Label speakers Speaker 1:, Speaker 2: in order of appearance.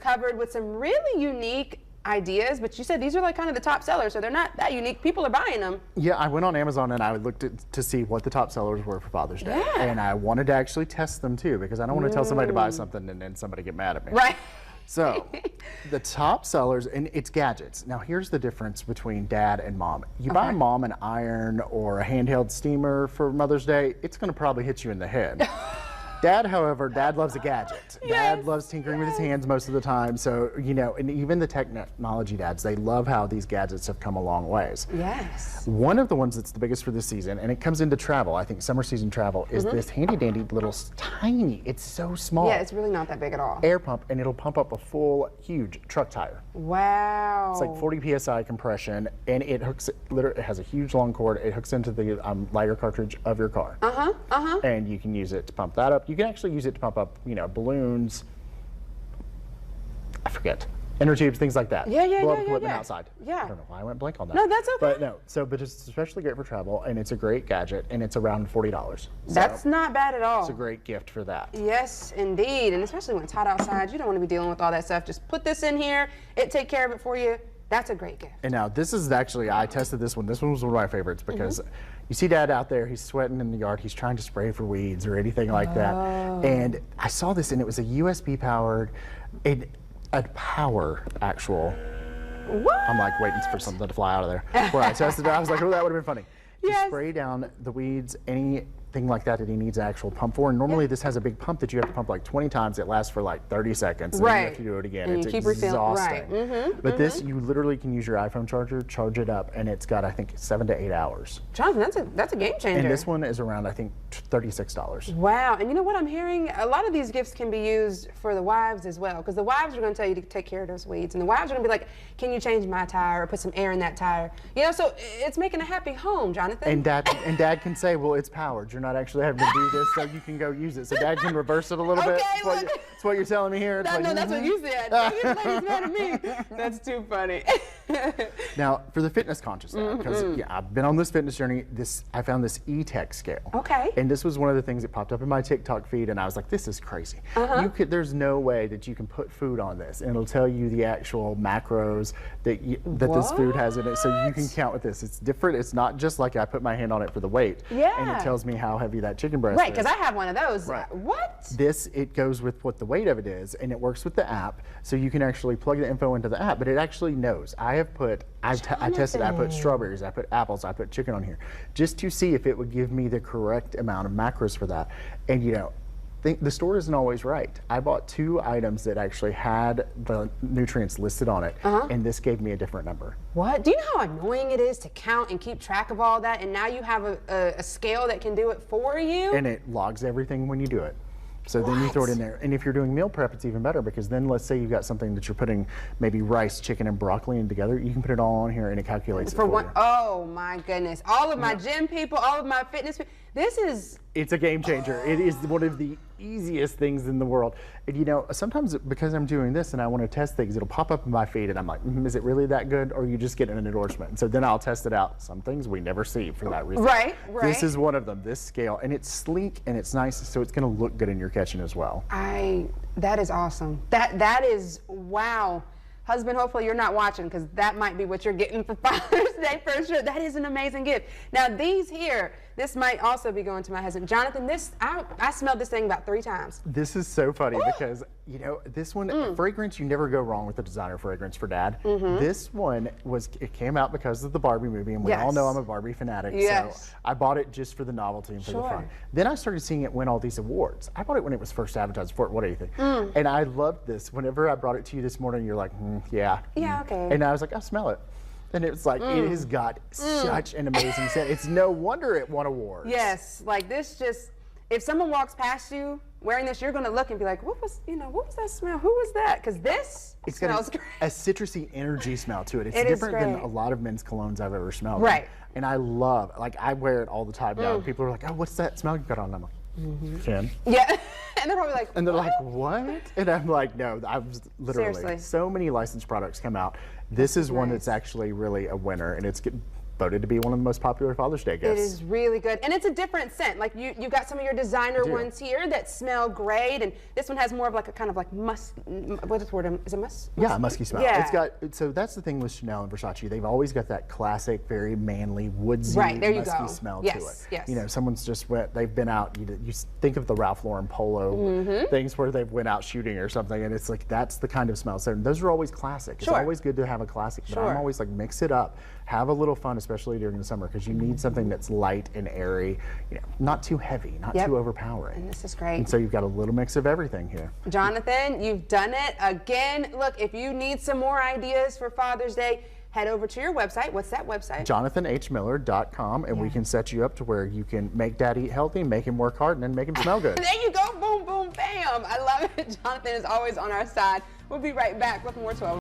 Speaker 1: covered with some really unique ideas, but you said these are like kind of the top sellers, so they're not that unique. People are buying them.
Speaker 2: Yeah, I went on Amazon and I looked to see what the top sellers were for Father's Day.
Speaker 1: Yeah.
Speaker 2: And I wanted to actually test them too, because I don't want to tell somebody to buy something and then somebody get mad at me.
Speaker 1: Right.
Speaker 2: So the top sellers, and it's gadgets. Now here's the difference between dad and mom. You buy mom an iron or a handheld steamer for Mother's Day, it's going to probably hit you in the head. Dad, however, Dad loves a gadget. Dad loves tinkering with his hands most of the time. So, you know, and even the technology dads, they love how these gadgets have come a long ways.
Speaker 1: Yes.
Speaker 2: One of the ones that's the biggest for this season, and it comes into travel, I think summer season travel, is this handy dandy little tiny, it's so small.
Speaker 1: Yeah, it's really not that big at all.
Speaker 2: Air pump, and it'll pump up a full, huge truck tire.
Speaker 1: Wow.
Speaker 2: It's like 40 PSI compression, and it hooks, literally, it has a huge long cord. It hooks into the lighter cartridge of your car. And you can use it to pump that up. You can actually use it to pump up, you know, balloons, I forget, inner tubes, things like that. Blow up equipment outside.
Speaker 1: Yeah.
Speaker 2: I don't know why I went blank on that.
Speaker 1: No, that's okay.
Speaker 2: But it's especially great for travel, and it's a great gadget, and it's around $40. So
Speaker 1: That's not bad at all.
Speaker 2: it's a great gift for that.
Speaker 1: Yes, indeed. And especially when it's hot outside, you don't want to be dealing with all that stuff. Just put this in here, it take care of it for you. That's a great gift.
Speaker 2: And now this is actually, I tested this one. This one was one of my favorites because you see Dad out there, he's sweating in the yard, he's trying to spray for weeds or anything like that. And I saw this, and it was a USB powered, a power actual.
Speaker 1: What?
Speaker 2: I'm like waiting for something to fly out of there. Where I tested it, I was like, oh, that would have been funny. To spray down the weeds, anything like that he needs an actual pump for. And normally this has a big pump that you have to pump like 20 times. It lasts for like 30 seconds. And then you have to do it again.
Speaker 1: And
Speaker 2: it's
Speaker 1: you keep
Speaker 2: exhausting. But this, you literally can use your iPhone charger, charge it up, and it's got, I think, 7 to 8 hours.
Speaker 1: Jonathan, that's a game changer.
Speaker 2: And this one is around, I think, $36.
Speaker 1: Wow. And you know what I'm hearing? A lot of these gifts can be used for the wives as well, because the wives are going to tell you to take care of those weeds. And the wives are going to be like, can you change my tire or put some air in that tire? You know, so it's making a happy home, Jonathan.
Speaker 2: And Dad can say, well, it's powered. You're not actually having to do this, so you can go use it. So Dad can reverse it a little bit. That's what you're telling me here.
Speaker 1: No, that's what you said. This lady's mad at me. That's too funny.
Speaker 2: Now, for the fitness conscious, because I've been on this fitness journey, I found this Etekcity scale.
Speaker 1: Okay.
Speaker 2: And this was one of the things that popped up in my TikTok feed, and I was like, this is crazy. There's no way that you can put food on this, and it'll tell you the actual macros that this food has in it, so you can count with this. It's different. It's not just like I put my hand on it for the weight, and it tells me how heavy that chicken breast is.
Speaker 1: Right, because I have one of those.
Speaker 2: Right.
Speaker 1: What?
Speaker 2: It goes with what the weight of it is, and it works with the app, so you can actually plug the info into the app, but it actually knows. I tested, I put strawberries, I put apples, I put chicken on here, just to see if it would give me the correct amount of macros for that. And you know, the store isn't always right. I bought 2 items that actually had the nutrients listed on it, and this gave me a different number.
Speaker 1: What? Do you know how annoying it is to count and keep track of all that, and now you have a scale that can do it for you?
Speaker 2: And it logs everything when you do it. So then you throw it in there. And if you're doing meal prep, it's even better, because then let's say you've got something that you're putting maybe rice, chicken, and broccoli in together. You can put it all on here and it calculates it for you.
Speaker 1: Oh my goodness. All of my gym people, all of my fitness people, it's
Speaker 2: a game changer. It is one of the easiest things in the world. And you know, sometimes because I'm doing this and I want to test things, it'll pop up in my feed and I'm like, is it really that good? Or are you just getting an endorsement? And so then I'll test it out. Some things we never see for that reason.
Speaker 1: Right.
Speaker 2: This is one of them, this scale. And it's sleek and it's nice, so it's going to look good in your kitchen as well.
Speaker 1: That is awesome. That is, wow. Husband, hopefully you're not watching, because that might be what you're getting for Father's Day for sure. That is an amazing gift. Now these here, this might also be going to my husband. Jonathan, I smelled this thing about 3 times.
Speaker 2: This is so funny because, you know, this one, fragrance, you never go wrong with a designer fragrance for Dad. This one it came out because of the Barbie movie, and we all know I'm a Barbie fanatic, so I bought it just for the novelty and for the fun. Then I started seeing it win all these awards. I bought it when it was first advertised for it. What do you think? And I loved this. Whenever I brought it to you this morning, you're like, yeah.
Speaker 1: Yeah, okay.
Speaker 2: And I was like, I'll smell it. And it was like, it has got such an amazing scent. It's no wonder it won awards.
Speaker 1: Yes, like this just, if someone walks past you wearing this, you're going to look and be like, what was that smell? Who was that? Because this smells great.
Speaker 2: A citrusy energy smell to it. It's different than a lot of men's colognes I've ever smelled.
Speaker 1: Right.
Speaker 2: And I love, like, I wear it all the time now. People are like, oh, what's that smell you got on? And I'm like, Ken.
Speaker 1: Yeah. And they're probably like,
Speaker 2: and they're like, what? And I'm like, no, I was literally,
Speaker 1: seriously.
Speaker 2: So many licensed products come out. This is one that's actually really a winner, and it's voted to be one of the most popular Father's Day gifts.
Speaker 1: It is really good, and it's a different scent. Like you got some of your designer ones here that smell great, and this one has more of like a kind of like what is the word? Is it musk?
Speaker 2: Yeah, a musky smell.
Speaker 1: Yeah.
Speaker 2: It's got, so that's the thing with Chanel and Versace. They've always got that classic, very manly, woodsy, musky smell to it.
Speaker 1: Yes.
Speaker 2: You know, someone's just they've been out, you think of the Ralph Lauren polo things where they've went out shooting or something, and it's like, that's the kind of smell. So those are always classic. It's always good to have a classic, but I'm always like, mix it up. Have a little fun, especially during the summer, because you need something that's light and airy, you know, not too heavy, not too overpowering.
Speaker 1: And this is great.
Speaker 2: And so you've got a little mix of everything here.
Speaker 1: Johnathan, you've done it again. Look, if you need some more ideas for Father's Day, head over to your website. What's that website?
Speaker 2: JonathanHMiller.com, and we can set you up to where you can make Dad eat healthy, make him work hard, and then make him smell good.
Speaker 1: There you go. Boom, boom, bam. I love it. Johnathan is always on our side. We'll be right back with more 12.